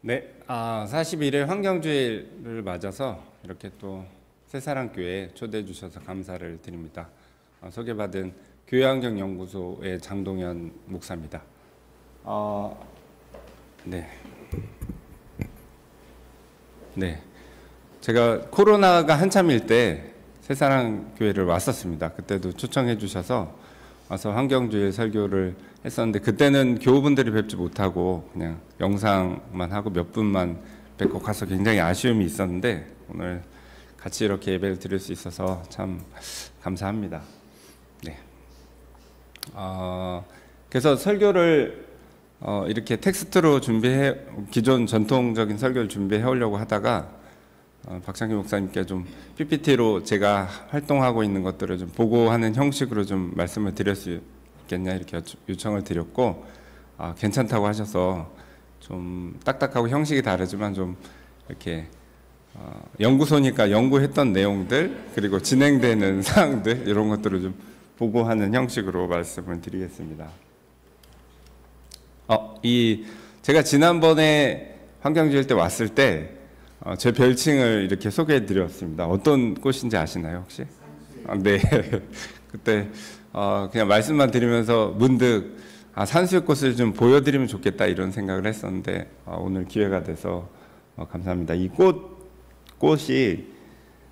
네, 41회 환경주의를 맞아서 이렇게 또 새사랑교회에 초대해 주셔서 감사를 드립니다. 소개받은 교회환경연구소의 장동현 목사입니다. 네, 제가 코로나가 한참일 때 새사랑교회를 왔었습니다. 그때도 초청해 주셔서 와서 환경주의 설교를 했었는데 그때는 교우분들이 뵙지 못하고 그냥 영상만 하고 몇 분만 뵙고 가서 굉장히 아쉬움이 있었는데 오늘 같이 이렇게 예배를 드릴 수 있어서 참 감사합니다. 네. 그래서 설교를 이렇게 텍스트로 기존 전통적인 설교를 준비해 오려고 하다가 박창기 목사님께 좀 PPT로 제가 활동하고 있는 것들을 좀 보고하는 형식으로 좀 말씀을 드릴 수 있겠냐 이렇게 요청을 드렸고 괜찮다고 하셔서 좀 딱딱하고 형식이 다르지만 좀 이렇게 연구소니까 연구했던 내용들 그리고 진행되는 사항들 이런 것들을 좀 보고하는 형식으로 말씀을 드리겠습니다. 제가 지난번에 환경주의 때 왔을 때 제 별칭을 이렇게 소개해 드렸습니다. 어떤 꽃인지 아시나요 혹시? 네. 그때 그냥 말씀만 드리면서 문득 산수유꽃을 좀 보여드리면 좋겠다 이런 생각을 했었는데 오늘 기회가 돼서 감사합니다. 이 꽃이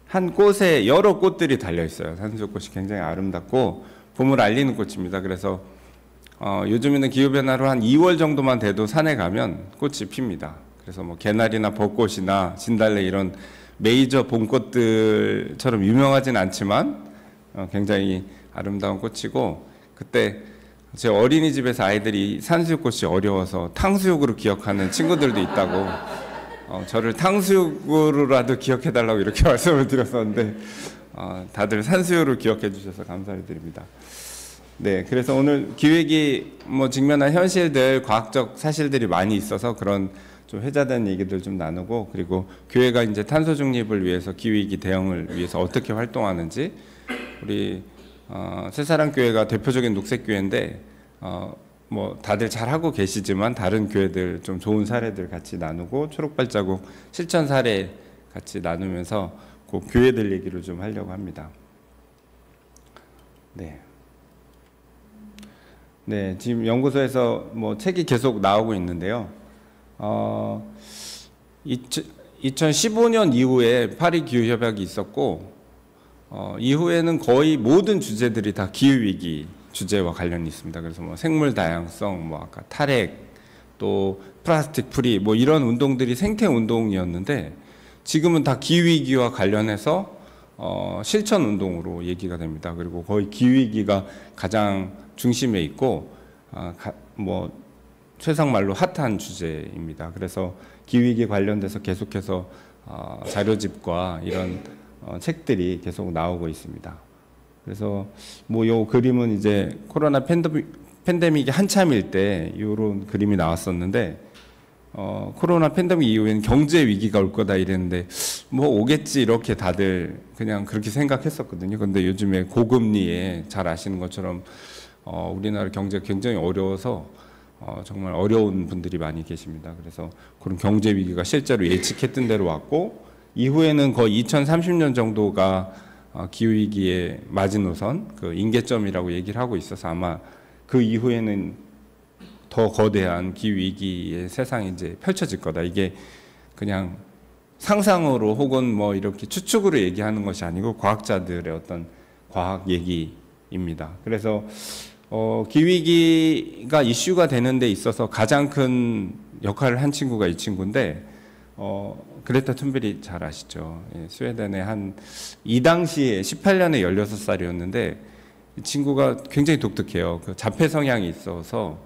한 꽃에 여러 꽃들이 달려 있어요. 산수유꽃이 굉장히 아름답고 봄을 알리는 꽃입니다. 그래서 요즘에는 기후변화로 한 2월 정도만 돼도 산에 가면 꽃이 핍니다. 그래서 뭐 개나리나 벚꽃이나 진달래 이런 메이저 봄꽃들처럼 유명하진 않지만 굉장히 아름다운 꽃이고 그때 제 어린이집에서 아이들이 산수유꽃이 어려워서 탕수육으로 기억하는 친구들도 있다고 저를 탕수육으로라도 기억해달라고 이렇게 말씀을 드렸었는데 다들 산수유로 기억해 주셔서 감사를 드립니다. 네, 그래서 오늘 기획이 직면한 현실들, 과학적 사실들이 많이 있어서 그런 좀 회자된 얘기들 좀 나누고 그리고 교회가 이제 탄소 중립을 위해서 기후위기 대응을 위해서 어떻게 활동하는지 우리 새사랑교회가 대표적인 녹색교회인데 다들 잘 하고 계시지만 다른 교회들 좀 좋은 사례들 같이 나누고 초록발자국 실천 사례 같이 나누면서 그 교회들 얘기를 좀 하려고 합니다. 네, 지금 연구소에서 책이 계속 나오고 있는데요. 2015년 이후에 파리 기후협약이 있었고 이후에는 거의 모든 주제들이 다 기후위기 주제와 관련이 있습니다. 그래서 생물 다양성, 아까 탈핵, 또 플라스틱 프리 이런 운동들이 생태 운동이었는데 지금은 다 기후위기와 관련해서 실천 운동으로 얘기가 됩니다. 그리고 거의 기후위기가 가장 중심에 있고 세상말로 핫한 주제입니다. 그래서 기후위기 관련돼서 계속해서 자료집과 이런 책들이 계속 나오고 있습니다. 그래서 요 그림은 이제 코로나 팬데믹이 한참일 때 이런 그림이 나왔었는데 코로나 팬데믹 이후에는 경제 위기가 올 거다 이랬는데 오겠지 이렇게 다들 그냥 그렇게 생각했었거든요. 근데 요즘에 고금리에 잘 아시는 것처럼 우리나라 경제가 굉장히 어려워서 정말 어려운 분들이 많이 계십니다. 그래서 그런 경제 위기가 실제로 예측했던 대로 왔고 이후에는 거의 2030년 정도가 기후위기의 마지노선, 그 임계점이라고 얘기를 하고 있어서 아마 그 이후에는 더 거대한 기후위기의 세상이 이제 펼쳐질 거다. 이게 그냥 상상으로 혹은 이렇게 추측으로 얘기하는 것이 아니고 과학자들의 어떤 과학 얘기입니다. 그래서 기후위기가 이슈가 되는 데 있어서 가장 큰 역할을 한 친구가 이 친구인데 그레타 툰베리 잘 아시죠? 스웨덴의 이 당시에 18년에 16살이었는데 이 친구가 굉장히 독특해요. 그 자폐 성향이 있어서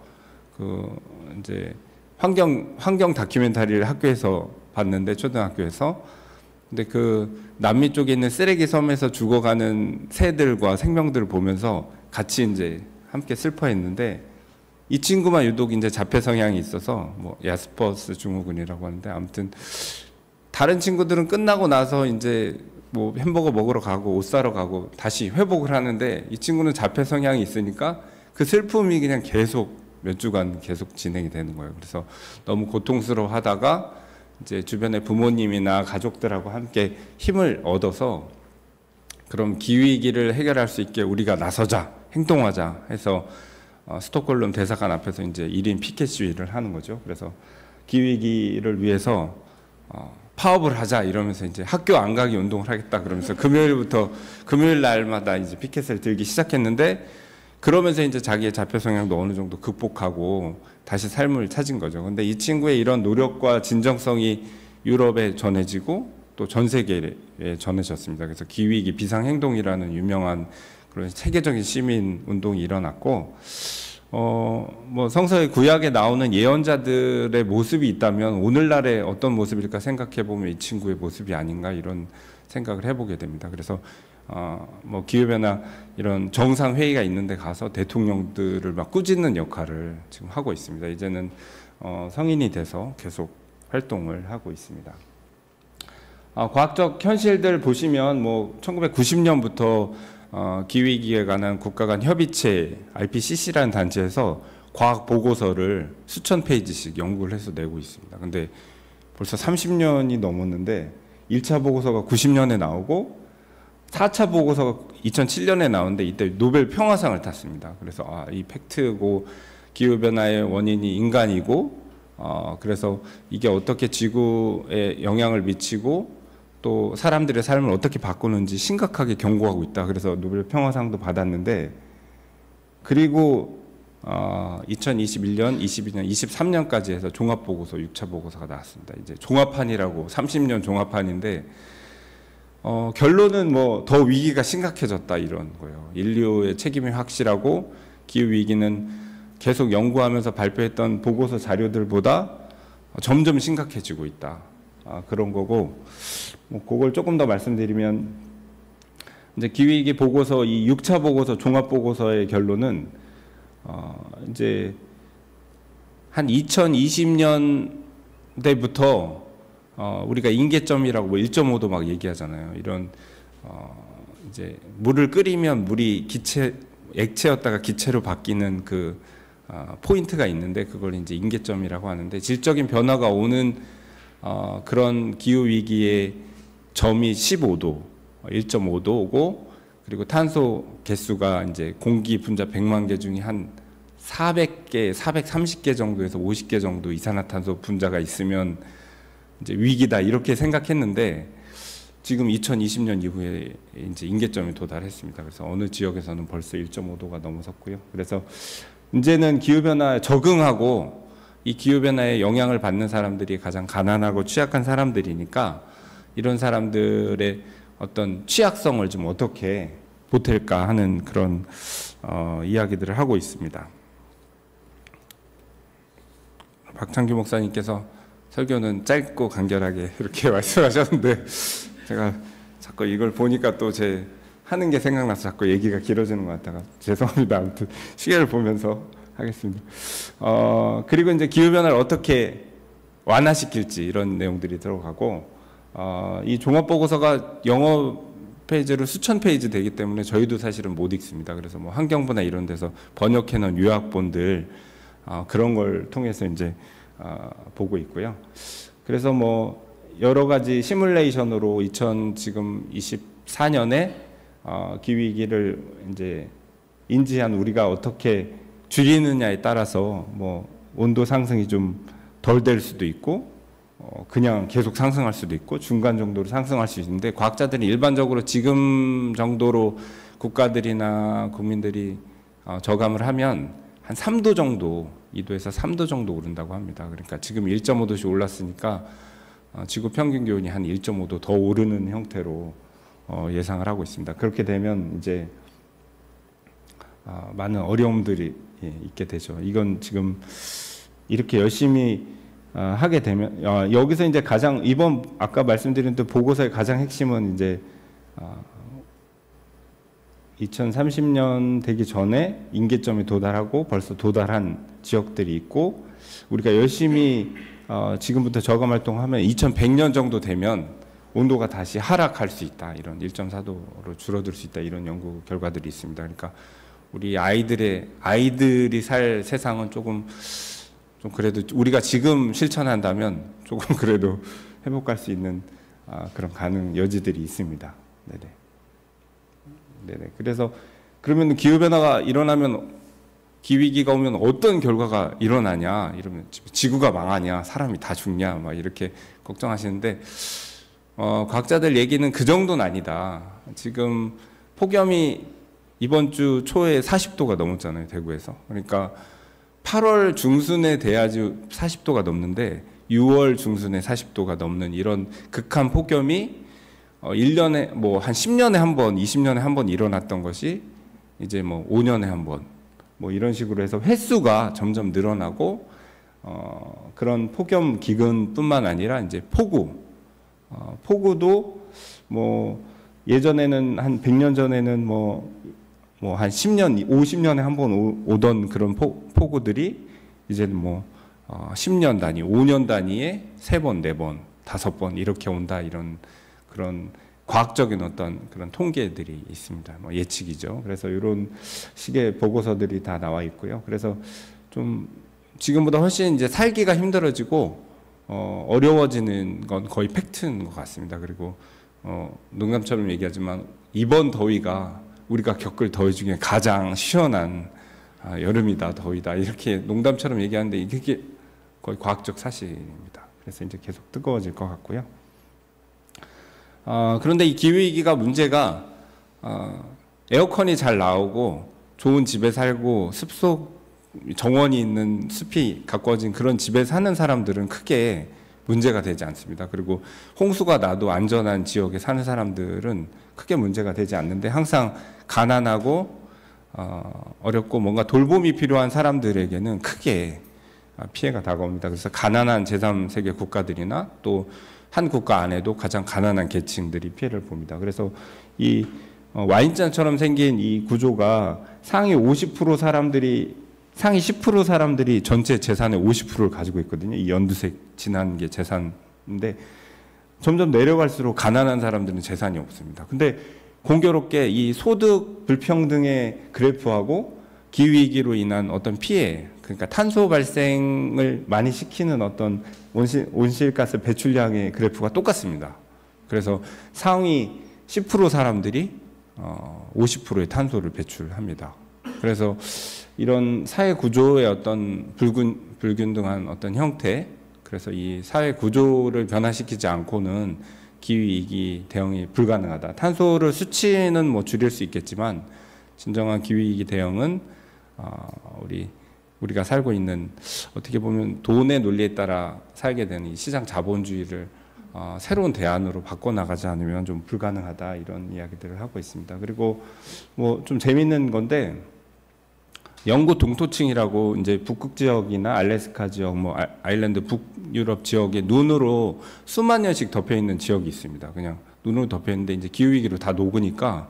이제 환경 다큐멘터리를 학교에서 봤는데 초등학교에서 근데 그 남미 쪽에 있는 쓰레기 섬에서 죽어가는 새들과 생명들을 보면서 같이 이제 함께 슬퍼했는데 이 친구만 유독 이제 자폐 성향이 있어서 야스퍼스 증후군이라고 하는데 아무튼 다른 친구들은 끝나고 나서 이제 햄버거 먹으러 가고 옷 사러 가고 다시 회복을 하는데 이 친구는 자폐 성향이 있으니까 그 슬픔이 그냥 계속 몇 주간 계속 진행이 되는 거예요. 그래서 너무 고통스러워하다가 이제 주변의 부모님이나 가족들하고 함께 힘을 얻어서 그럼 기후위기를 해결할 수 있게 우리가 나서자, 행동하자 해서 스톡홀름 대사관 앞에서 이제 1인 피켓 시위를 하는 거죠. 그래서 기후위기를 위해서 파업을 하자 이러면서 이제 학교 안 가기 운동을 하겠다 그러면서 금요일 날마다 이제 피켓을 들기 시작했는데, 그러면서 이제 자기의 자폐 성향도 어느 정도 극복하고 다시 삶을 찾은 거죠. 근데 이 친구의 이런 노력과 진정성이 유럽에 전해지고 또 전 세계에 전해졌습니다. 그래서 기후위기 비상행동이라는 유명한 그런 세계적인 시민 운동이 일어났고, 뭐 성서의 구약에 나오는 예언자들의 모습이 있다면 오늘날의 어떤 모습일까 생각해 보면 이 친구의 모습이 아닌가 이런 생각을 해보게 됩니다. 그래서 뭐 기후변화 이런 정상 회의가 있는데 가서 대통령들을 막 꾸짖는 역할을 지금 하고 있습니다. 이제는 성인이 돼서 계속 활동을 하고 있습니다. 과학적 현실들 보시면 뭐 1990년부터 기후위기에 관한 국가 간 협의체 IPCC라는 단체에서 과학 보고서를 수천 페이지씩 연구를 해서 내고 있습니다. 근데 벌써 30년이 넘었는데 1차 보고서가 90년에 나오고 4차 보고서가 2007년에 나오는데 이때 노벨 평화상을 탔습니다. 그래서 이 팩트고 기후변화의 원인이 인간이고 그래서 이게 어떻게 지구에 영향을 미치고 또 사람들의 삶을 어떻게 바꾸는지 심각하게 경고하고 있다. 그래서 노벨 평화상도 받았는데, 그리고 2021년, 22년, 23년까지 해서 종합보고서, 6차 보고서가 나왔습니다. 이제 종합판이라고 30년 종합판인데 결론은 뭐 더 위기가 심각해졌다 이런 거예요. 인류의 책임이 확실하고 기후 위기는 계속 연구하면서 발표했던 보고서 자료들보다 점점 심각해지고 있다. 그런 거고, 뭐 그걸 조금 더 말씀드리면 이제 기후위기 보고서 이 6차 보고서 종합 보고서의 결론은 이제 한 2020년대부터 우리가 임계점이라고 뭐 1.5도 막 얘기하잖아요. 이런 이제 물을 끓이면 물이 액체였다가 기체로 바뀌는 그 포인트가 있는데 그걸 이제 임계점이라고 하는데, 질적인 변화가 오는 그런 기후 위기의 점이 15도, 1.5도고, 그리고 탄소 개수가 이제 공기 분자 100만 개 중에 한 400개, 430개 정도에서 50개 정도 이산화탄소 분자가 있으면 이제 위기다 이렇게 생각했는데, 지금 2020년 이후에 이제 임계점에 도달했습니다. 그래서 어느 지역에서는 벌써 1.5도가 넘어섰고요. 그래서 이제는 기후 변화에 적응하고 이 기후 변화에 영향을 받는 사람들이 가장 가난하고 취약한 사람들이니까 이런 사람들의 어떤 취약성을 좀 어떻게 보탤까 하는 그런 이야기들을 하고 있습니다. 박창규 목사님께서 설교는 짧고 간결하게 이렇게 말씀하셨는데, 제가 자꾸 이걸 보니까 또 제 하는 게 생각나서 자꾸 얘기가 길어지는 것 같다가 죄송합니다. 아무튼 시계를 보면서 하겠습니다. 그리고 이제 기후변화를 어떻게 완화시킬지 이런 내용들이 들어가고, 이 종합보고서가 영어 페이지로 수천 페이지 되기 때문에 저희도 사실은 못 읽습니다. 그래서 뭐 환경부나 이런 데서 번역해놓은 요약본들 그런 걸 통해서 이제 보고 있고요. 그래서 뭐 여러 가지 시뮬레이션으로 지금 24년에 기후위기를 이제 인지한 우리가 어떻게 줄이느냐에 따라서 뭐 온도 상승이 좀 덜 될 수도 있고 그냥 계속 상승할 수도 있고 중간 정도로 상승할 수 있는데, 과학자들이 일반적으로 지금 정도로 국가들이나 국민들이 저감을 하면 한 3도 정도, 2도에서 3도 정도 오른다고 합니다. 그러니까 지금 1.5도씩 올랐으니까 지구 평균 기온이 한 1.5도 더 오르는 형태로 예상을 하고 있습니다. 그렇게 되면 이제 많은 어려움들이 있게 되죠. 이건 지금 이렇게 열심히 하게 되면 여기서 이제 가장 이번 아까 말씀드린 또 보고서의 가장 핵심은 이제 2030년 되기 전에 임계점에 도달하고 벌써 도달한 지역들이 있고, 우리가 열심히 지금부터 저감 활동하면 2100년 정도 되면 온도가 다시 하락할 수 있다, 이런 1.4도로 줄어들 수 있다, 이런 연구 결과들이 있습니다. 그러니까 우리 아이들이 살 세상은 좀 그래도 우리가 지금 실천한다면 조금 그래도 회복할 수 있는 그런 가능 여지들이 있습니다. 네네. 그래서 그러면 기후 변화가 일어나면 기후위기가 오면 어떤 결과가 일어나냐 이러면 지구가 망하냐 사람이 다 죽냐 막 이렇게 걱정하시는데 과학자들 얘기는 그 정도는 아니다. 지금 폭염이 이번 주 초에 40도가 넘었잖아요, 대구에서. 그러니까 8월 중순에 돼야지 40도가 넘는데 6월 중순에 40도가 넘는 이런 극한 폭염이 1년에 뭐 한 10년에 한 번, 20년에 한 번 일어났던 것이 이제 뭐 5년에 한 번 뭐 이런 식으로 해서 횟수가 점점 늘어나고 그런 폭염 기근뿐만 아니라 이제 폭우도 뭐 예전에는 한 100년 전에는 뭐 한 10년, 50년에 한 번 오던 그런 폭우들이 이제는 뭐 10년 단위, 5년 단위에 3번, 4번, 5번 이렇게 온다 이런 그런 과학적인 어떤 그런 통계들이 있습니다. 뭐 예측이죠. 그래서 이런 식의 보고서들이 다 나와 있고요. 그래서 좀 지금보다 훨씬 이제 살기가 힘들어지고 어려워지는 건 거의 팩트인 것 같습니다. 그리고 농담처럼 얘기하지만 이번 더위가 우리가 겪을 더위 중에 가장 시원한 여름이다, 더위다 이렇게 농담처럼 얘기하는데 이게 거의 과학적 사실입니다. 그래서 이제 계속 뜨거워질 것 같고요. 그런데 이 기후위기가 문제가 에어컨이 잘 나오고 좋은 집에 살고 습속 정원이 있는 숲이 가까워진 그런 집에 사는 사람들은 크게 문제가 되지 않습니다. 그리고 홍수가 나도 안전한 지역에 사는 사람들은 크게 문제가 되지 않는데 항상 가난하고 어렵고 뭔가 돌봄이 필요한 사람들에게는 크게 피해가 다가옵니다. 그래서 가난한 제3세계 국가들이나 또 한 국가 안에도 가장 가난한 계층들이 피해를 봅니다. 그래서 이 와인잔처럼 생긴 이 구조가 상위 50% 사람들이 상위 10% 사람들이 전체 재산의 50%를 가지고 있거든요. 이 연두색 진한 게 재산인데 점점 내려갈수록 가난한 사람들은 재산이 없습니다. 근데 공교롭게 이 소득 불평등의 그래프하고 기후위기로 인한 어떤 피해, 그러니까 탄소 발생을 많이 시키는 어떤 온실가스 배출량의 그래프가 똑같습니다. 그래서 상위 10% 사람들이 50%의 탄소를 배출합니다. 그래서 이런 사회 구조의 어떤 불균등한 어떤 형태, 그래서 이 사회 구조를 변화시키지 않고는 기후위기 대응이 불가능하다. 탄소를 수치는 뭐 줄일 수 있겠지만 진정한 기후위기 대응은 우리가 살고 있는 어떻게 보면 돈의 논리에 따라 살게 되는 이 시장 자본주의를 새로운 대안으로 바꿔나가지 않으면 좀 불가능하다 이런 이야기들을 하고 있습니다. 그리고 뭐 좀 재밌는 건데 영구 동토층이라고 이제 북극 지역이나 알래스카 지역, 뭐 아일랜드 북유럽 지역에 눈으로 수만 년씩 덮여 있는 지역이 있습니다. 그냥 눈으로 덮여 있는데 이제 기후 위기로 다 녹으니까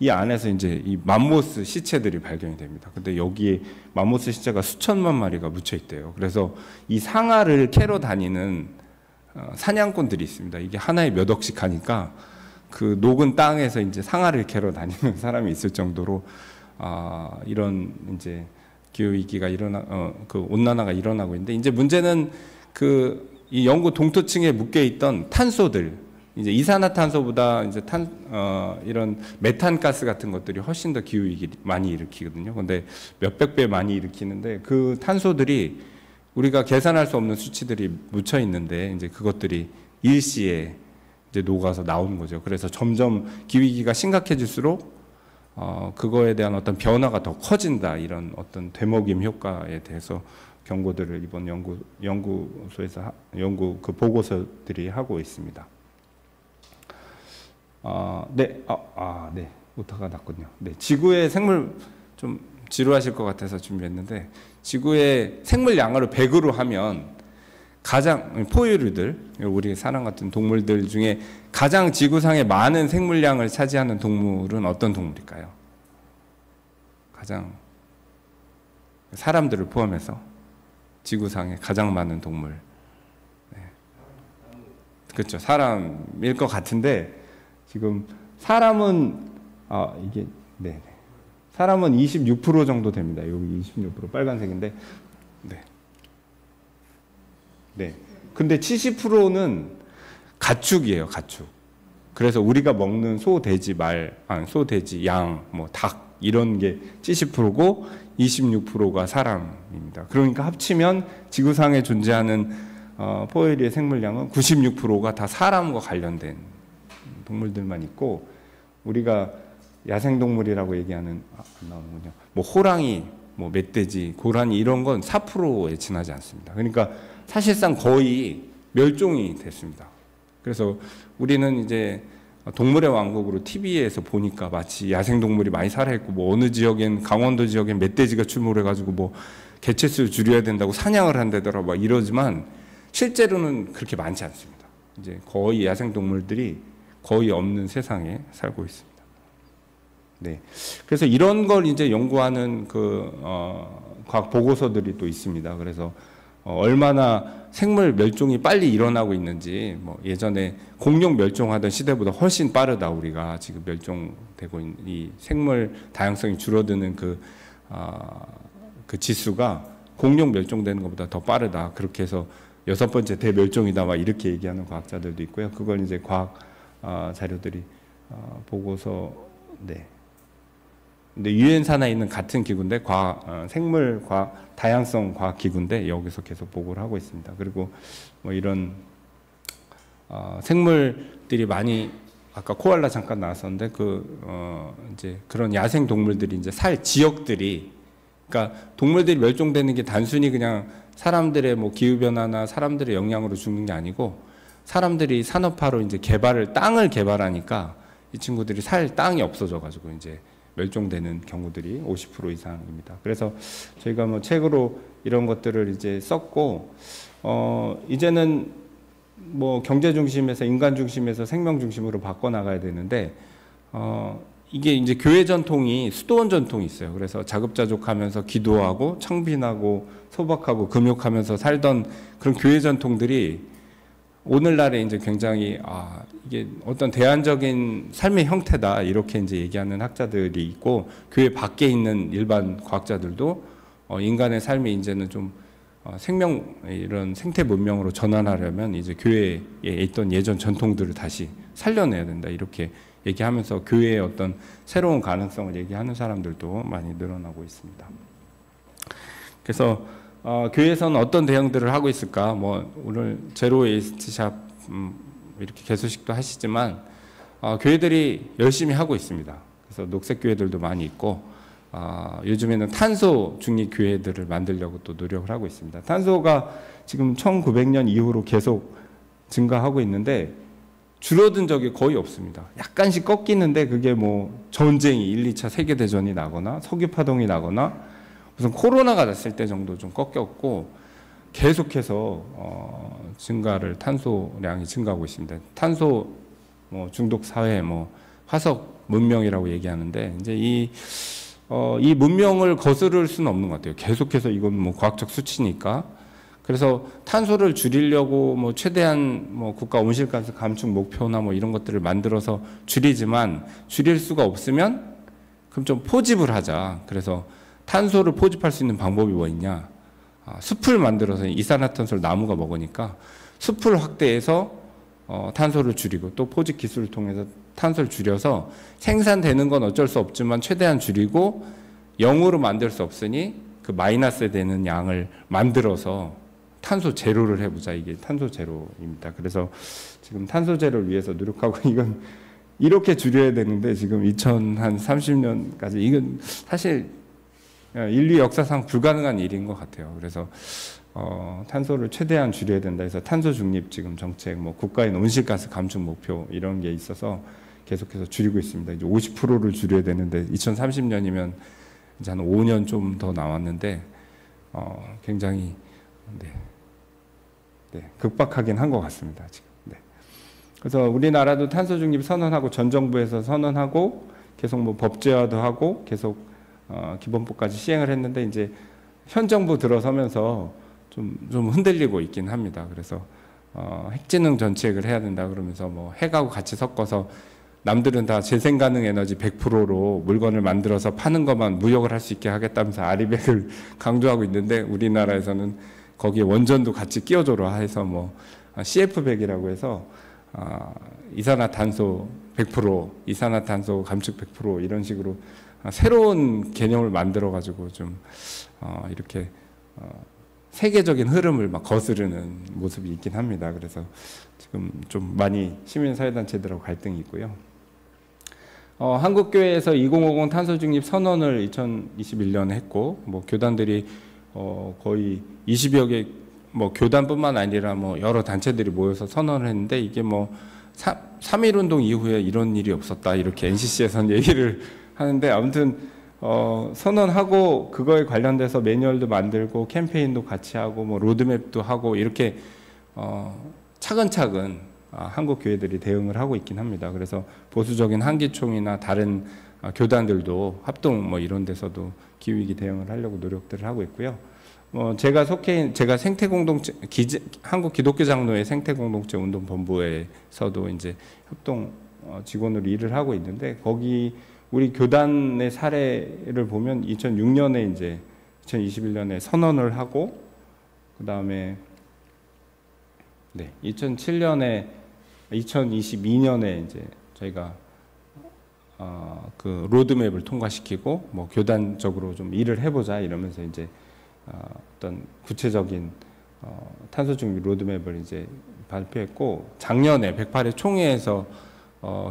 이 안에서 이제 이 맘모스 시체들이 발견이 됩니다. 근데 여기에 맘모스 시체가 수천만 마리가 묻혀 있대요. 그래서 이 상아를 캐러 다니는 사냥꾼들이 있습니다. 이게 하나에 몇 억씩 하니까 그 녹은 땅에서 이제 상아를 캐러 다니는 사람이 있을 정도로 이런 이제 기후 위기가 그 온난화가 일어나고 있는데 이제 문제는 그 이 영구 동토층에 묶여 있던 탄소들, 이제 이산화탄소보다 이제 이런 메탄가스 같은 것들이 훨씬 더 기후 위기 많이 일으키거든요. 근데 몇백 배 많이 일으키는데 그 탄소들이 우리가 계산할 수 없는 수치들이 묻혀 있는데 이제 그것들이 일시에 이제 녹아서 나오는 거죠. 그래서 점점 기후 위기가 심각해질수록 그거에 대한 어떤 변화가 더 커진다 이런 어떤 되먹임 효과에 대해서 경고들을 이번 연구소에서 연구 그 보고서들이 하고 있습니다. 네, 네, 오타가 났군요. 네, 지구의 생물 좀 지루하실 것 같아서 준비했는데 지구의 생물량을 100으로 하면 가장 포유류들, 우리 사람 같은 동물들 중에 가장 지구상에 많은 생물량을 차지하는 동물은 어떤 동물일까요? 가장 사람들을 포함해서 지구상에 가장 많은 동물. 네. 그렇죠. 사람일 것 같은데 지금 사람은 이게 네. 사람은 26% 정도 됩니다. 여기 26% 빨간색인데, 네. 네. 근데 70%는 가축이에요, 가축. 그래서 우리가 먹는 소, 돼지, 소, 돼지, 양, 뭐 닭 이런 게 70%고 26%가 사람입니다. 그러니까 합치면 지구상에 존재하는 포유류의 생물량은 96%가 다 사람과 관련된 동물들만 있고, 우리가 야생동물이라고 얘기하는 안 나오는군요. 뭐 호랑이, 뭐 멧돼지, 고라니 이런 건 4%에 지나지 않습니다. 그러니까 사실상 거의 멸종이 됐습니다. 그래서 우리는 이제 동물의 왕국으로 TV에서 보니까 마치 야생동물이 많이 살아있고, 뭐 어느 지역엔, 강원도 지역엔 멧돼지가 출몰해가지고 뭐 개체수를 줄여야 된다고 사냥을 한다더라 막 이러지만, 실제로는 그렇게 많지 않습니다. 이제 거의 야생동물들이 거의 없는 세상에 살고 있습니다. 네. 그래서 이런 걸 이제 연구하는 과학 보고서들이 또 있습니다. 그래서 얼마나 생물 멸종이 빨리 일어나고 있는지, 뭐 예전에 공룡 멸종하던 시대보다 훨씬 빠르다, 우리가 지금 멸종되고 있는 이 생물 다양성이 줄어드는 그 지수가 공룡 멸종되는 것보다 더 빠르다. 그렇게 해서 6번째 대멸종이다, 막 이렇게 얘기하는 과학자들도 있고요. 그걸 이제 과학 자료들이 보고서, 네. 근데 유엔 산하에 있는 같은 기구인데 생물 다양성 과학 기구인데 여기서 계속 보고를 하고 있습니다. 그리고 뭐 이런 생물들이 많이, 아까 코알라 잠깐 나왔었는데 이제 그런 야생 동물들이 이제 살 지역들이, 그러니까 동물들이 멸종되는 게 단순히 그냥 사람들의 뭐 기후 변화나 사람들의 영향으로 죽는 게 아니고, 사람들이 산업화로 이제 땅을 개발하니까 이 친구들이 살 땅이 없어져 가지고 이제 멸종되는 경우들이 50% 이상입니다. 그래서 저희가 뭐 책으로 이런 것들을 이제 썼고, 이제는 뭐 경제 중심에서 인간 중심에서 생명 중심으로 바꿔 나가야 되는데, 이게 이제 교회 전통이 수도원 전통이 있어요. 그래서 자급자족하면서 기도하고 청빈하고 소박하고 금욕하면서 살던 그런 교회 전통들이 오늘날에 이제 굉장히 이게 어떤 대안적인 삶의 형태다, 이렇게 이제 얘기하는 학자들이 있고, 교회 밖에 있는 일반 과학자들도 인간의 삶이 이제는 좀 이런 생태 문명으로 전환하려면 이제 교회에 있던 예전 전통들을 다시 살려내야 된다, 이렇게 얘기하면서 교회의 어떤 새로운 가능성을 얘기하는 사람들도 많이 늘어나고 있습니다. 그래서 교회에서는 어떤 대응들을 하고 있을까? 뭐 오늘 제로 웨이스트 샵 이렇게 개소식도 하시지만 교회들이 열심히 하고 있습니다. 그래서 녹색 교회들도 많이 있고, 요즘에는 탄소 중립 교회들을 만들려고 또 노력을 하고 있습니다. 탄소가 지금 1900년 이후로 계속 증가하고 있는데 줄어든 적이 거의 없습니다. 약간씩 꺾이는데 그게 뭐 전쟁이 1, 2차 세계대전이 나거나 석유 파동이 나거나 무슨 코로나가 났을 때 정도 좀 꺾였고, 계속해서 탄소량이 증가하고 있습니다. 탄소 뭐 중독 사회, 뭐 화석 문명이라고 얘기하는데, 이제 이 문명을 거스를 수는 없는 것 같아요. 계속해서 이건 뭐 과학적 수치니까. 그래서 탄소를 줄이려고 뭐 최대한 뭐 국가 온실가스 감축 목표나 뭐 이런 것들을 만들어서 줄이지만, 줄일 수가 없으면 그럼 좀 포집을 하자. 그래서 탄소를 포집할 수 있는 방법이 뭐 있냐? 숲을 만들어서 이산화탄소를 나무가 먹으니까 숲을 확대해서 탄소를 줄이고, 또 포집 기술을 통해서 탄소를 줄여서 생산되는 건 어쩔 수 없지만 최대한 줄이고, 0으로 만들 수 없으니 그 마이너스 되는 양을 만들어서 탄소 제로를 해보자. 이게 탄소 제로입니다. 그래서 지금 탄소 제로를 위해서 노력하고, 이건 이렇게 줄여야 되는데 지금 2030년까지 이건 사실 인류 역사상 불가능한 일인 것 같아요. 그래서 탄소를 최대한 줄여야 된다 해서 탄소 중립 지금 정책, 뭐 국가의 온실가스 감축 목표 이런 게 있어서 계속해서 줄이고 있습니다. 이제 50%를 줄여야 되는데 2030년이면 이제 한 5년 좀 더 남았는데 굉장히 극박하긴 한 것 같습니다. 지금. 네. 그래서 우리나라도 탄소 중립 선언하고, 전 정부에서 선언하고 계속 뭐 법제화도 하고 계속 기본법까지 시행을 했는데, 이제 현 정부 들어서면서 좀 흔들리고 있긴 합니다. 그래서 핵진흥 정책을 해야 된다 그러면서 뭐 핵하고 같이 섞어서 남들은 다 재생 가능 에너지 100%로 물건을 만들어서 파는 것만 무역을 할 수 있게 하겠다면서 아리백을 강조하고 있는데, 우리나라에서는 거기에 원전도 같이 끼워줘라 해서 뭐 CF100이라고 해서 이산화탄소 100%, 이산화탄소 감축 100% 이런 식으로 새로운 개념을 만들어 가지고 좀 이렇게 세계적인 흐름을 막 거스르는 모습이 있긴 합니다. 그래서 지금 좀 많이 시민사회단체들하고 갈등이 있고요. 한국교회에서 2050 탄소중립 선언을 2021년에 했고, 뭐 교단들이 거의 20여 개, 뭐 교단뿐만 아니라 뭐 여러 단체들이 모여서 선언을 했는데, 이게 뭐 3.1운동 이후에 이런 일이 없었다 이렇게 NCC에서는 얘기를 하는데, 아무튼 선언하고 그거에 관련돼서 매뉴얼도 만들고 캠페인도 같이 하고 뭐 로드맵도 하고 이렇게 차근차근 한국 교회들이 대응을 하고 있긴 합니다. 그래서 보수적인 한기총이나 다른 교단들도 합동 뭐 이런 데서도 기후위기 대응을 하려고 노력들을 하고 있고요. 제가 생태공동체, 한국 기독교 장로회 생태공동체 운동본부에서도 이제 협동 직원으로 일을 하고 있는데, 거기 우리 교단의 사례를 보면 2006년에 이제 2021년에 선언을 하고, 그 다음에 2022년에 이제 저희가 그 로드맵을 통과시키고 뭐 교단적으로 좀 일을 해보자 이러면서 이제 어떤 구체적인 탄소중립 로드맵을 이제 발표했고, 작년에 108회 총회에서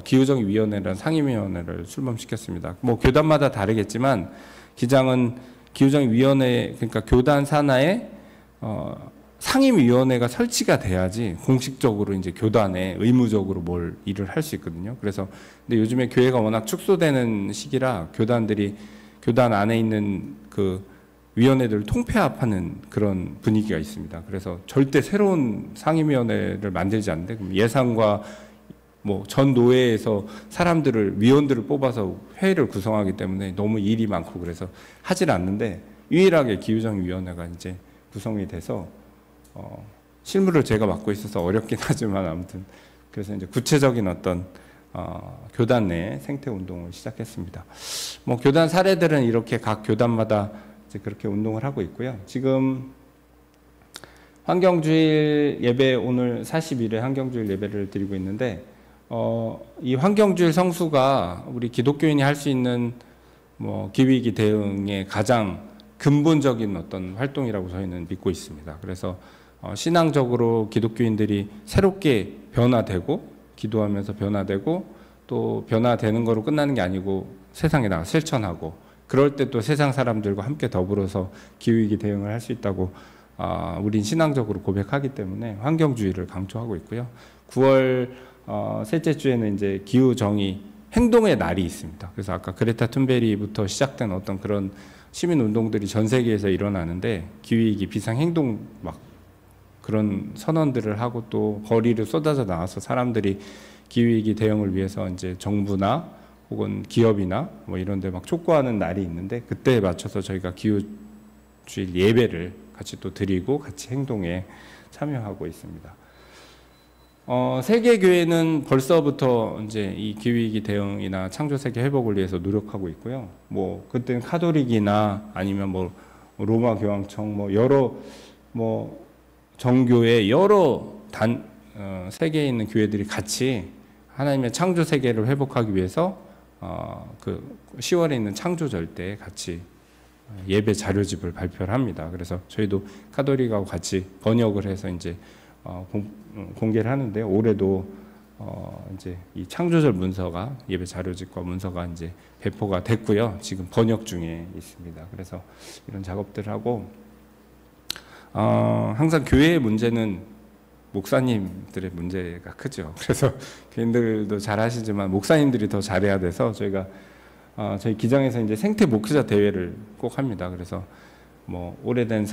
기후정의위원회라는 상임위원회를 출범시켰습니다. 뭐 교단마다 다르겠지만 기장은 기후정의위원회, 그러니까 교단 산하에 상임위원회가 설치가 돼야지 공식적으로 이제 교단에 의무적으로 뭘 일을 할 수 있거든요. 그래서 근데 요즘에 교회가 워낙 축소되는 시기라 교단들이 교단 안에 있는 그 위원회들을 통폐합하는 그런 분위기가 있습니다. 그래서 절대 새로운 상임위원회를 만들지 않는데, 그럼 예산과 뭐 전 노회에서 사람들을 위원들을 뽑아서 회의를 구성하기 때문에 너무 일이 많고 그래서 하질 않는데, 유일하게 기후정의위원회가 이제 구성이 돼서 실무를 제가 맡고 있어서 어렵긴 하지만 아무튼 그래서 이제 구체적인 어떤 교단 내 생태 운동을 시작했습니다. 뭐 교단 사례들은 이렇게 각 교단마다 이제 그렇게 운동을 하고 있고요. 지금 환경주일 예배, 오늘 40일에 환경주일 예배를 드리고 있는데, 이 환경주일 성수가 우리 기독교인이 할 수 있는 뭐 기후위기 대응의 가장 근본적인 어떤 활동이라고 저희는 믿고 있습니다. 그래서 신앙적으로 기독교인들이 새롭게 변화되고 기도하면서 변화되고 또 변화되는 거로 끝나는 게 아니고 세상에 나가 실천하고, 그럴 때 또 세상 사람들과 함께 더불어서 기후위기 대응을 할 수 있다고 우린 신앙적으로 고백하기 때문에 환경주의를 강조하고 있고요. 9월 셋째 주에는 이제 기후정의 행동의 날이 있습니다. 그래서 아까 그레타 툰베리부터 시작된 어떤 그런 시민운동들이 전 세계에서 일어나는데, 기후위기 비상행동 막 그런 선언들을 하고 또 거리를 쏟아져 나와서 사람들이 기후위기 대응을 위해서 이제 정부나 혹은 기업이나 뭐 이런 데 막 촉구하는 날이 있는데, 그때에 맞춰서 저희가 기후주일 예배를 같이 또 드리고 같이 행동에 참여하고 있습니다. 세계교회는 벌써부터 이제 이 기후위기 대응이나 창조세계 회복을 위해서 노력하고 있고요. 뭐 그때는 카톨릭이나 아니면 뭐 로마 교황청 뭐 여러 뭐 정교의 여러 세계에 있는 교회들이 같이 하나님의 창조 세계를 회복하기 위해서 그 10월에 있는 창조절 때 같이 예배 자료집을 발표를 합니다. 그래서 저희도 카톨릭하고 같이 번역을 해서 이제 공개를 하는데, 올해도 이제 이 창조절 문서가 예배 자료집과 문서가 이제 배포가 됐고요. 지금 번역 중에 있습니다. 그래서 이런 작업들을 하고, 항상 교회의 문제는 목사님들의 문제가 크죠. 그래서 교인들도 잘 하시지만 목사님들이 더 잘해야 돼서 저희가 저희 기장에서 이제 생태 목회자 대회를 꼭 합니다. 그래서 뭐 오래된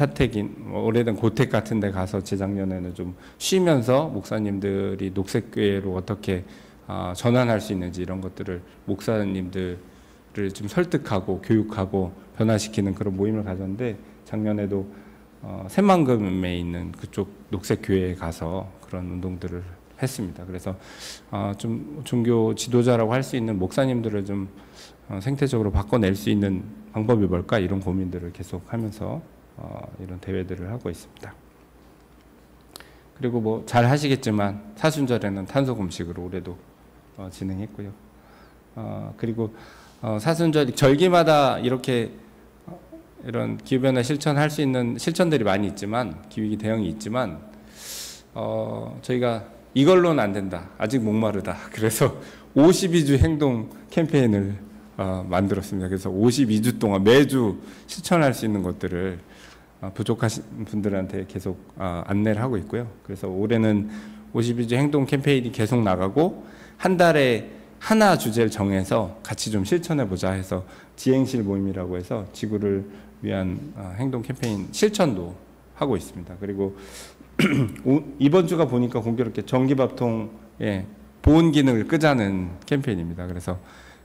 오래된 고택 같은 데 가서 재작년에는 좀 쉬면서 목사님들이 녹색교회로 어떻게 전환할 수 있는지 이런 것들을 목사님들을 좀 설득하고 교육하고 변화시키는 그런 모임을 가졌는데, 작년에도 새만금에 있는 그쪽 녹색교회에 가서 그런 운동들을 했습니다. 그래서 좀 종교 지도자라고 할 수 있는 목사님들을 좀 생태적으로 바꿔낼 수 있는 방법이 뭘까, 이런 고민들을 계속하면서 이런 대회들을 하고 있습니다. 그리고 뭐 잘 하시겠지만 사순절에는 탄소 금식으로 올해도 진행했고요. 그리고 사순절 절기마다 이렇게 이런 기후변화 실천할 수 있는 실천들이 많이 있지만, 기후위기 대응이 있지만, 저희가 이걸로는 안 된다, 아직 목마르다, 그래서 52주 행동 캠페인을 만들었습니다. 그래서 52주 동안 매주 실천할 수 있는 것들을 부족하신 분들한테 계속 안내를 하고 있고요. 그래서 올해는 52주 행동 캠페인이 계속 나가고, 한 달에 하나 주제를 정해서 같이 좀 실천해 보자 해서 지행실 모임이라고 해서 지구를 위한 행동 캠페인 실천도 하고 있습니다. 그리고 이번 주가 보니까 공교롭게 전기밥통에 보온 기능을 끄자는 캠페인입니다. 그래서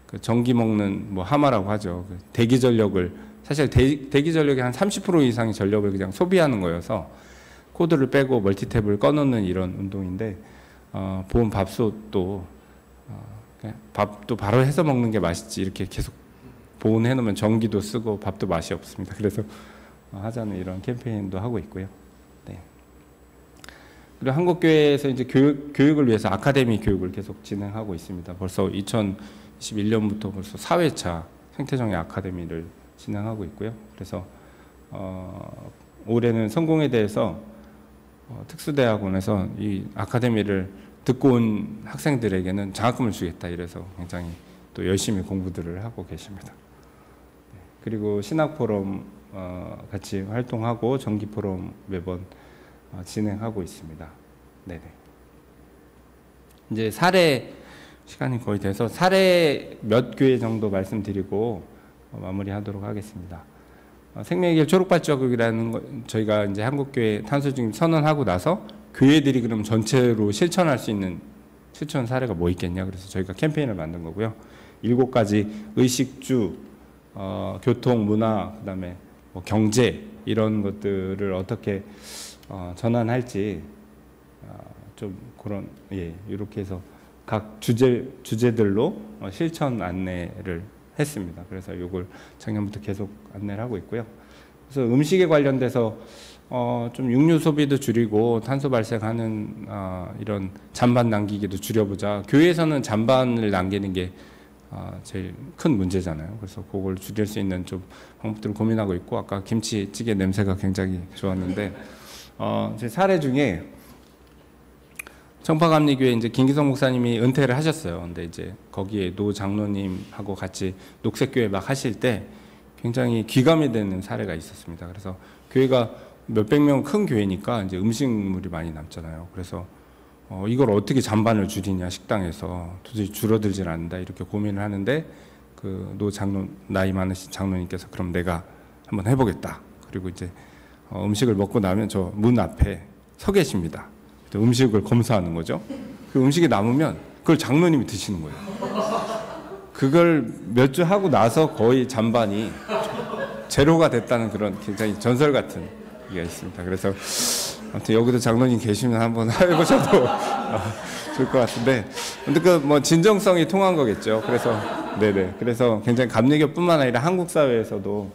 그 전기 먹는 뭐 하마라고 하죠. 그 대기 전력을, 사실 대기 전력의 한 30% 이상의 전력을 그냥 소비하는 거여서 코드를 빼고 멀티탭을 꺼놓는 이런 운동인데, 보온 밥솥도 밥도 바로 해서 먹는 게 맛있지, 이렇게 계속 보온해 놓으면 전기도 쓰고 밥도 맛이 없습니다. 그래서 하자는 이런 캠페인도 하고 있고요. 네. 그리고 한국교회에서 이제 교육을 위해서 아카데미 교육을 계속 진행하고 있습니다. 벌써 2021년부터 벌써 4회차 생태정의 아카데미를 진행하고 있고요. 그래서 올해는 성공에 대해서 특수대학원에서 이 아카데미를 듣고 온 학생들에게는 장학금을 주겠다, 이래서 굉장히 또 열심히 공부들을 하고 계십니다. 그리고 신학포럼 같이 활동하고 정기포럼 매번 진행하고 있습니다. 네네. 이제 사례 시간이 거의 돼서 사례 몇 교회 정도 말씀드리고 마무리하도록 하겠습니다. 생명의길 초록발자국이라는 거, 저희가 이제 한국교회 탄소중립 선언하고 나서 교회들이 그럼 전체로 실천할 수 있는 실천 사례가 뭐 있겠냐, 그래서 저희가 캠페인을 만든 거고요. 7가지 의식주, 교통, 문화, 그다음에 뭐 경제, 이런 것들을 어떻게 전환할지 좀 그런, 이렇게 해서 각 주제들로 실천 안내를 했습니다. 그래서 이걸 작년부터 계속 안내를 하고 있고요. 그래서 음식에 관련돼서 좀 육류 소비도 줄이고 탄소 발생하는 이런 잔반 남기기도 줄여보자. 교회에서는 잔반을 남기는 게 제일 큰 문제잖아요. 그래서 그걸 줄일 수 있는 좀 방법들을 고민하고 있고, 아까 김치찌개 냄새가 굉장히 좋았는데, 제 사례 중에 청파감리교회 이제 김기성 목사님이 은퇴를 하셨어요. 근데 이제 거기에 노 장로님하고 같이 녹색교회 막 하실 때 굉장히 귀감이 되는 사례가 있었습니다. 그래서 교회가 몇백 명 큰 교회니까 이제 음식물이 많이 남잖아요. 그래서 이걸 어떻게 잔반을 줄이냐, 식당에서 도저히 줄어들질 않는다, 이렇게 고민을 하는데, 그 노 장로, 나이 많으신 장로님께서 그럼 내가 한번 해보겠다. 그리고 이제 음식을 먹고 나면 저 문 앞에 서 계십니다. 음식을 검사하는 거죠. 그 음식이 남으면 그걸 장로님이 드시는 거예요. 그걸 몇 주 하고 나서 거의 잔반이 제로가 됐다는 그런 굉장히 전설 같은 얘기가 있습니다. 그래서 아무튼 여기도 장로님 계시면 한번 해보셔도 좋을 것 같은데, 근데 그 뭐 진정성이 통한 거겠죠. 그래서 네네. 그래서 굉장히 감리교뿐만 아니라 한국 사회에서도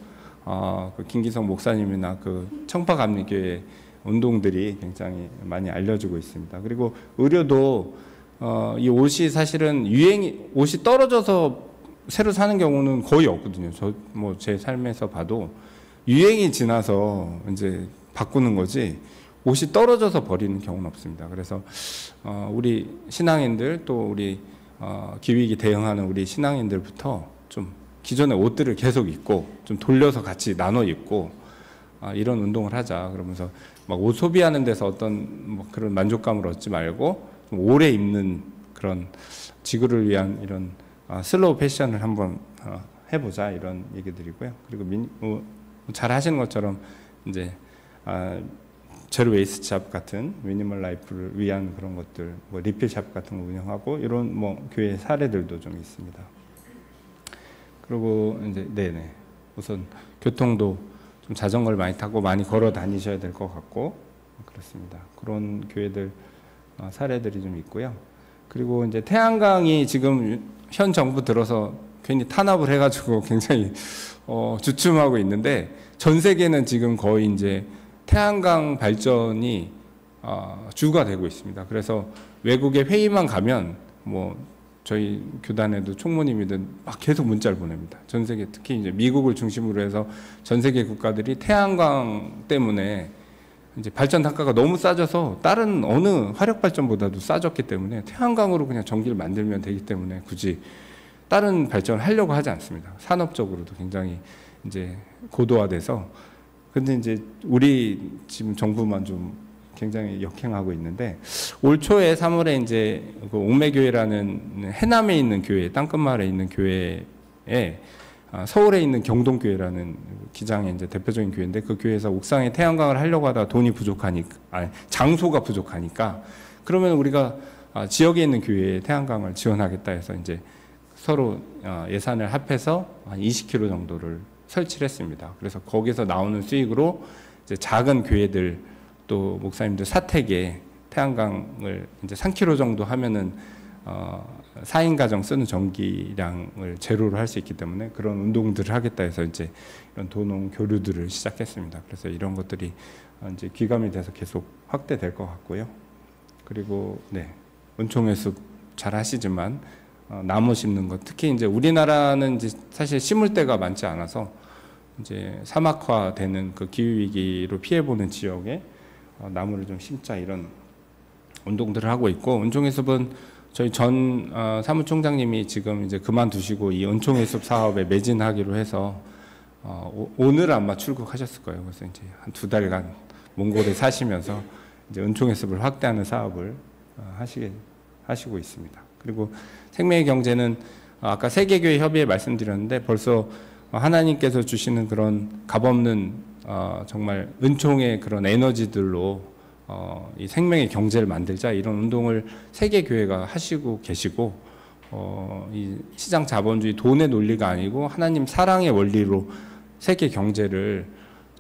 그 김기성 목사님이나 그 청파감리교회 운동들이 굉장히 많이 알려지고 있습니다. 그리고 의료도 이 옷이 사실은 옷이 떨어져서 새로 사는 경우는 거의 없거든요. 뭐 제 삶에서 봐도 유행이 지나서 이제 바꾸는 거지 옷이 떨어져서 버리는 경우는 없습니다. 그래서 우리 신앙인들, 또 우리 기후위기 대응하는 우리 신앙인들부터 좀 기존의 옷들을 계속 입고 좀 돌려서 같이 나눠 입고 이런 운동을 하자. 그러면서 막 옷 소비하는 데서 어떤 뭐 그런 만족감을 얻지 말고 좀 오래 입는 그런 지구를 위한 이런 슬로우 패션을 한번 해보자, 이런 얘기들이고요. 그리고 잘 하시는 것처럼 이제 제로 웨이스트 샵 같은 미니멀 라이프를 위한 그런 것들, 뭐 리필 샵 같은 거 운영하고, 이런 뭐 교회 사례들도 좀 있습니다. 그리고 이제 네네, 우선 교통도 좀 자전거를 많이 타고 많이 걸어 다니셔야 될 것 같고, 그렇습니다. 그런 교회들 사례들이 좀 있고요. 그리고 이제 태양광이 지금 현 정부 들어서 괜히 탄압을 해가지고 굉장히 주춤하고 있는데, 전 세계는 지금 거의 이제 태양광 발전이 주가 되고 있습니다. 그래서 외국에 회의만 가면 뭐 저희 교단에도 총무님이든 막 계속 문자를 보냅니다. 전 세계, 특히 이제 미국을 중심으로 해서 전 세계 국가들이 태양광 때문에 이제 발전 단가가 너무 싸져서 다른 어느 화력 발전보다도 싸졌기 때문에 태양광으로 그냥 전기를 만들면 되기 때문에 굳이 다른 발전을 하려고 하지 않습니다. 산업적으로도 굉장히 이제 고도화돼서. 근데 이제 우리 지금 정부만 좀 굉장히 역행하고 있는데, 올 초에 3월에 이제 그 옥매교회라는 해남에 있는 교회, 땅끝마을에 있는 교회에 서울에 있는 경동교회라는 기장의 이제 대표적인 교회인데, 그 교회에서 옥상에 태양광을 하려고 하다가 돈이 부족하니까, 장소가 부족하니까, 그러면 우리가 지역에 있는 교회에 태양광을 지원하겠다 해서 이제 서로 예산을 합해서 한 20km 정도를 설치를 했습니다. 그래서 거기서 나오는 수익으로 이제 작은 교회들 또 목사님들 사택에 태양광을 이제 3km 정도 하면은 4인 가정 쓰는 전기량을 제로로 할 수 있기 때문에 그런 운동들을 하겠다 해서 이제 이런 도농 교류들을 시작했습니다. 그래서 이런 것들이 이제 귀감이 돼서 계속 확대될 것 같고요. 그리고 네, 은총의 숲 잘 하시지만 나무 심는 것, 특히 이제 우리나라는 이제 사실 심을 데가 많지 않아서 이제 사막화되는 그 기후 위기로 피해 보는 지역에 나무를 좀 심자, 이런 운동들을 하고 있고, 은총의 숲은 저희 전 사무총장님이 지금 이제 그만두시고 이 은총의 숲 사업에 매진하기로 해서 오늘 아마 출국하셨을 거예요. 그래서 이제 한 2달간 몽골에 사시면서 이제 은총의 숲을 확대하는 사업을 하시고 있습니다. 그리고 생명의 경제는 아까 세계교회 협의회 말씀드렸는데, 벌써 하나님께서 주시는 그런 값없는 정말 은총의 그런 에너지들로 이 생명의 경제를 만들자, 이런 운동을 세계교회가 하시고 계시고, 이 시장 자본주의 돈의 논리가 아니고 하나님 사랑의 원리로 세계 경제를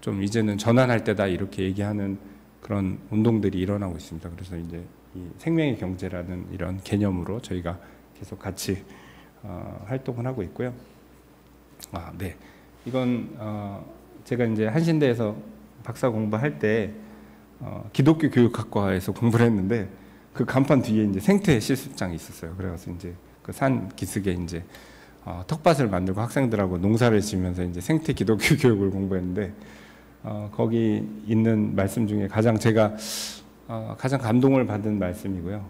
좀 이제는 전환할 때다, 이렇게 얘기하는 그런 운동들이 일어나고 있습니다. 그래서 이제 이 생명의 경제라는 이런 개념으로 저희가 계속 같이 활동을 하고 있고요. 네, 이건 제가 이제 한신대에서 박사 공부할 때 기독교 교육학과에서 공부를 했는데, 그 간판 뒤에 이제 생태 실습장이 있었어요. 그래서 이제 그 산 기슭에 이제 텃밭을 만들고 학생들하고 농사를 지면서 이제 생태 기독교 교육을 공부했는데, 거기 있는 말씀 중에 가장 제가 가장 감동을 받은 말씀이고요.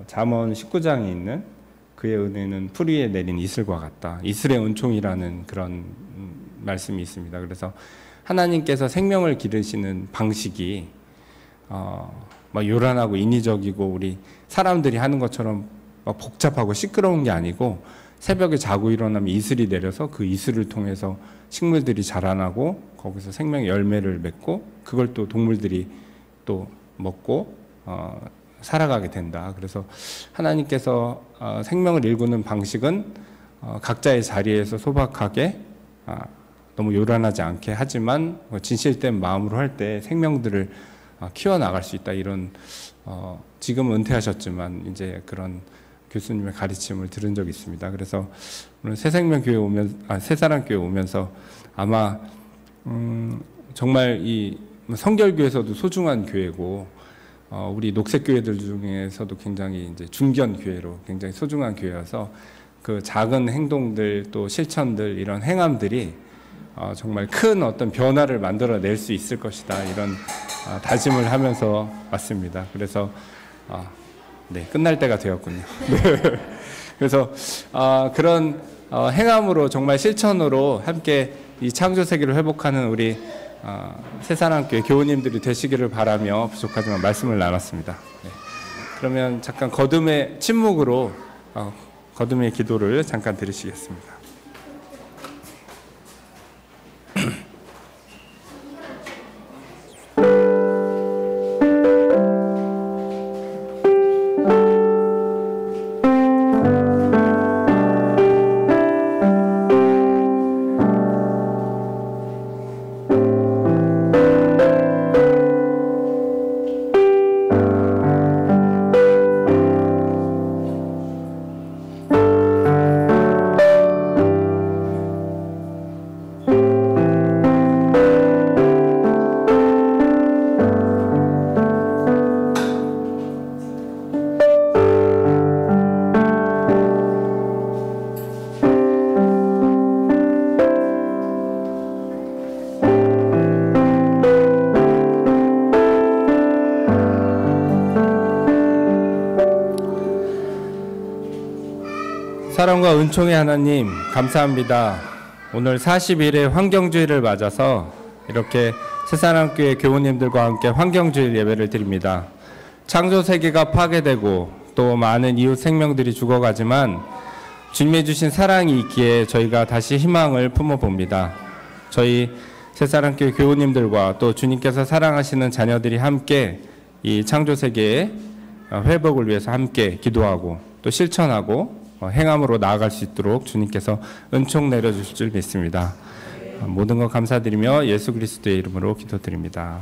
잠언 19장에 있는 그의 은혜는 풀 위에 내린 이슬과 같다. 이슬의 은총이라는 그런 말씀이 있습니다. 그래서 하나님께서 생명을 기르시는 방식이 막 요란하고 인위적이고 우리 사람들이 하는 것처럼 막 복잡하고 시끄러운 게 아니고, 새벽에 자고 일어나면 이슬이 내려서 그 이슬을 통해서 식물들이 자라나고 거기서 생명의 열매를 맺고 그걸 또 동물들이 또 먹고 살아가게 된다. 그래서 하나님께서 생명을 일구는 방식은 각자의 자리에서 소박하게 너무 요란하지 않게 하지만 진실된 마음으로 할 때 생명들을 키워나갈 수 있다. 이런 지금은 은퇴하셨지만 이제 그런 교수님의 가르침을 들은 적이 있습니다. 그래서 오늘 새생명교회 새사랑교회 오면서 아마 정말 이 성결교회에서도 소중한 교회고, 우리 녹색교회들 중에서도 굉장히 이제 중견교회로 굉장히 소중한 교회여서 그 작은 행동들 또 실천들, 이런 행함들이 정말 큰 어떤 변화를 만들어낼 수 있을 것이다, 이런 다짐을 하면서 왔습니다. 그래서 네, 끝날 때가 되었군요. 네. 그래서 그런 행함으로, 정말 실천으로 함께 이 창조 세계를 회복하는 우리 새사랑교회 교우님들이 되시기를 바라며 부족하지만 말씀을 나눴습니다. 네. 그러면 잠깐 거듭의 침묵으로 거듭의 기도를 잠깐 드리시겠습니다. 사랑과 은총의 하나님, 감사합니다. 오늘 40일의 환경주의를 맞아서 이렇게 새사랑교회 교우님들과 함께 환경주일 예배를 드립니다. 창조 세계가 파괴되고 또 많은 이웃 생명들이 죽어가지만 주님이 주신 사랑이 있기에 저희가 다시 희망을 품어봅니다. 저희 새사랑교회 교우님들과 또 주님께서 사랑하시는 자녀들이 함께 이 창조 세계의 회복을 위해서 함께 기도하고 또 실천하고 행함으로 나아갈 수 있도록 주님께서 은총 내려주실 줄 믿습니다. 모든 것 감사드리며 예수 그리스도의 이름으로 기도드립니다.